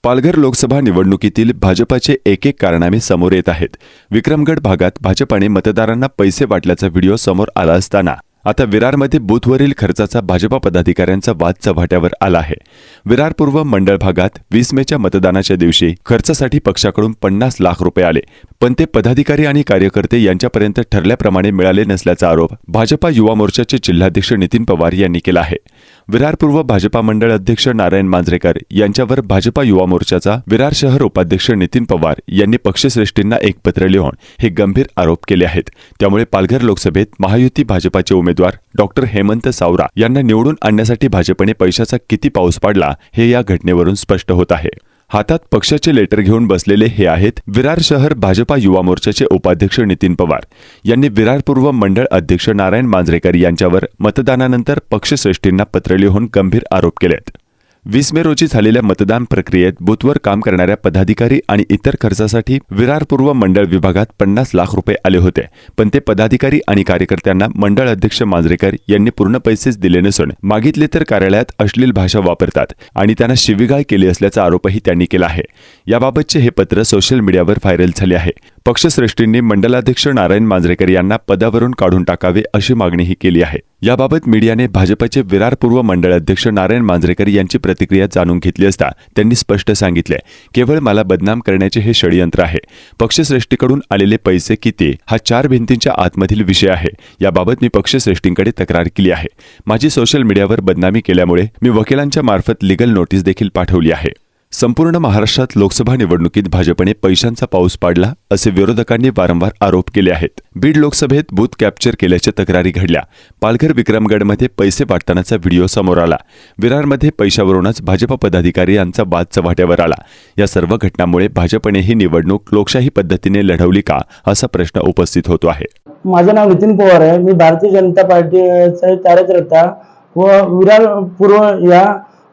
पालघर लोकसभा निवडणुकीतील भाजपाचे एक कारनामे समोर येत आहेत। विक्रमगड भागात भाजपाने मतदारांना पैसे वाटल्याचा व्हिडिओ समोर आला असताना आता विरारमध्ये बूथवरील खर्चाचा भाजपा पदाधिकाऱ्यांचा वाद चव्हाट्यावर आला आहे। विरार पूर्व मंडळ भागात 20 मेच्या मतदानाच्या दिवशी खर्चासाठी पक्षाकडून 50 लाख रुपये आले, पण ते पदाधिकारी आणि कार्यकर्ते यांच्यापर्यंत ठरल्याप्रमाणे मिळाले नसल्याचा आरोप भाजपा युवा मोर्चाचे जिल्हाध्यक्ष नितीन पवार यांनी केला आहे। विरार पूर्व भाजपा मंडळ अध्यक्ष नारायण मांजरेकर यांच्यावर भाजपा युवा मोर्चाचा विरार शहर उपाध्यक्ष नितीन पवार यांनी पक्षश्रेष्ठींना एक पत्र लिहून हे गंभीर आरोप केले आहेत। त्यामुळे पालघर लोकसभेत महायुती भाजपाचे उमेदवार डॉक्टर हेमंत सावरा यांना निवडून आणण्यासाठी भाजपने पैशाचा किती पाऊस पाडला हे या घटनेवरून स्पष्ट होत आहे। हातात पक्षाचे लेटर घेऊन बसलेले हे आहेत विरार शहर भाजपा युवा मोर्चाचे उपाध्यक्ष नितीन पवार यांनी विरार पूर्व मंडळ अध्यक्ष नारायण मांजरेकर यांच्यावर मतदानानंतर पक्षश्रेष्ठींना पत्र लिहून गंभीर आरोप केलेत। 20 मे रोजी झालेल्या मतदान प्रक्रियेत बूथवर काम करणाऱ्या पदाधिकारी आणि इतर खर्चासाठी विरार पूर्व मंडळ विभागात 50 लाख रुपये आले होते, पण ते पदाधिकारी आणि कार्यकर्त्यांना मंडळ अध्यक्ष मांजरेकर यांनी पूर्ण पैसेच दिले नसून मागितले तर कार्यालयात अश्लील भाषा वापरतात आणि त्यांना शिवीगाळ केली असल्याचा आरोपही त्यांनी केला आहे। याबाबतचे हे पत्र सोशल मीडियावर व्हायरल झाले आहे। पक्षश्रेष्ठींनी मंडलाध्यक्ष नारायण मांजरेकर यांना पदावरून काढून टाकावे अशी मागणीही केली आहे। याबाबत मीडियाने भाजपचे विरार पूर्व मंडळ अध्यक्ष नारायण मांजरेकर यांची प्रतिक्रिया जाणून घेतली असता त्यांनी स्पष्ट सांगितले, केवळ मला बदनाम करण्याचे हे षडयंत्र आहे। पक्षश्रेष्ठीकडून आलेले पैसे किती हा 4 भिंतींच्या आतमधील विषय आहे। याबाबत मी पक्षश्रेष्ठींकडे तक्रार केली आहे। माझी सोशल मीडियावर बदनामी केल्यामुळे मी वकिलांच्या मार्फत लीगल नोटीस देखील पाठवली आहे। संपूर्ण महाराष्ट्रात लोकसभा निवडणुकीत भाजपने पैशांचा पाऊस पाडला असे विरोधकांनी वारंवार आरोप केले आहेत। बीड लोकसभेत बूथ कॅप्चर केल्याच्या तक्रारी घडल्या। पालघर विक्रमगडमध्ये पैसे वाटतानाचा व्हिडिओ समोर आला। विरारमध्ये पैशावरूनच भाजपा पदाधिकारी यांचा वाद चव्हाट्यावर आला। या सर्व घटनांमुळे भाजपने ही निवडणूक लोकशाही पद्धतीने लढवली का असा प्रश्न उपस्थित होतो आहे। माझे नाव नितीन पवार आहे। मी भारतीय जनता पार्टीचा कार्यकर्ता व विरार पूर्व या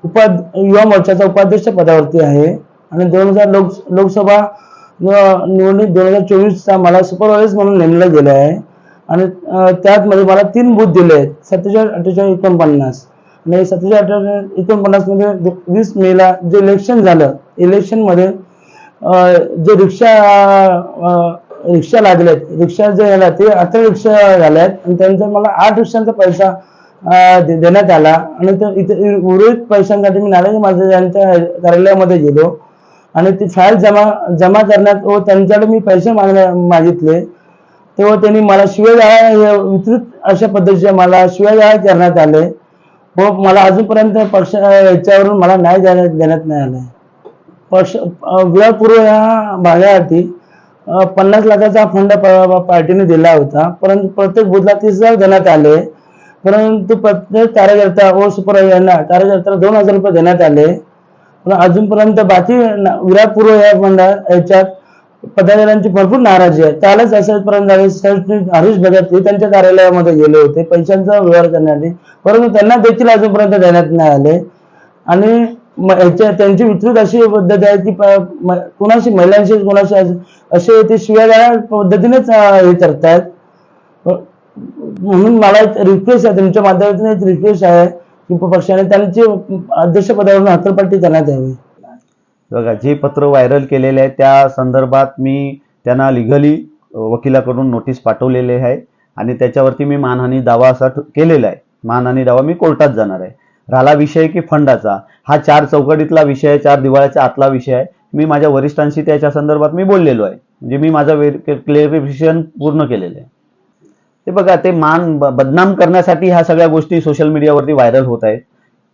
युवा मोर्चाचा उपाध्यक्ष पदावरती आहे आणि 2000 लोकसभा निवडणूक 2024चा मला सुपरवायझर म्हणून नेमलं गेलं आहे आणि त्यात मध्ये मला 3 बूथ दिले आहेत, 47, 48, 49 आणि 47, 48, 49 मध्ये 20 मेला जे इलेक्शन झालं, इलेक्शन मध्ये जे रिक्षा लागलेत, रिक्षा जे झाला ते 18 रिक्षा झाल्यात आणि त्यांचा मला 8 रिक्षांचा पैसा देण्यात आला आणि उर्वरित पैशांसाठी मी नारायण मांजरेकर यांच्या कार्यालयामध्ये गेलो आणि ती फाईल जमा करण्यात व त्यांच्याकडे मी पैसे मागितले तेव्हा त्यांनी मला शिव्यागाळ विस्तृत अशा पद्धतीचे मला शिव्यागाळ करण्यात आले व मला अजूनपर्यंत पक्ष याच्यावरून मला न्याय देण्यात नाही आला। पक्ष विरार पूर्व या भागासाठी 50 लाखाचा फंड पार्टीने दिला होता, परंतु प्रत्येक बूथला 30,000 देण्यात आले, परंतु प्रत्येक कार्यकर्ता व सुपरवायझरला कार्यकर्त्याला 2,000 रुपये देण्यात आले। पण अजूनपर्यंत बाकी विरार पूर्व या मंडळ याच्यात पदाधिकाऱ्यांची भरपूर नाराजी आहे। त्यालाच असेपर्यंत हरीश भगत हे त्यांच्या कार्यालयामध्ये गेले होते पैशांचा व्यवहार करण्यासाठी, परंतु त्यांना देखील अजूनपर्यंत देण्यात नाही आले आणि त्यांची विस्तृत अशी पद्धत आहे की कुणाशी महिलांशी कुणाशी असे ते शिव्यागाळ पद्धतीनेच हे करतायत। म्हणून मला एक रिक्वेस्ट आहे, तुमच्या माध्यमातून एक रिक्वेस्ट आहे की पक्षाने त्यांची अध्यक्षपदावरून हकालपट्टी करण्यात यावी। बघा, जे पत्र व्हायरल केलेले आहे त्या संदर्भात मी त्यांना लिगली वकिलाकडून नोटीस पाठवलेले आहे आणि त्याच्यावरती मी मानहानी दावा असा केलेला आहे। मानहानी दावा मी कोर्टात जाणार आहे। राहिला विषय की फंडाचा, हा 4 चौकटीतला विषय आहे, 4 दिवाळ्याच्या आतला विषय आहे। मी माझ्या वरिष्ठांशी त्याच्या संदर्भात मी बोललेलो आहे, म्हणजे मी माझं क्लेरिफिकेशन पूर्ण केलेलं आहे। ते बघा, ते बदनाम करण्यासाठी ह्या सगळ्या गोष्टी सोशल मीडियावरती व्हायरल होत आहेत।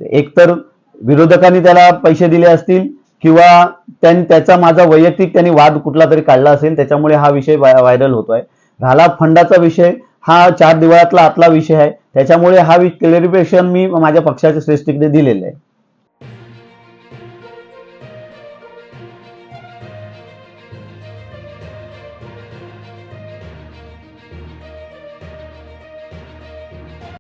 एकतर विरोधकांनी त्याला पैसे दिले असतील किंवा त्याचा माझा वैयक्तिक त्यांनी वाद कुठला तरी काढला असेल, त्याच्यामुळे हा विषय व्हायरल होतोय। राहिला फंडाचा विषय, हा 4 दिवाळातला आतला विषय आहे, त्याच्यामुळे हा क्लेरिफिकेशन मी माझ्या पक्षाच्या श्रेष्ठीकडे दिलेला आहे।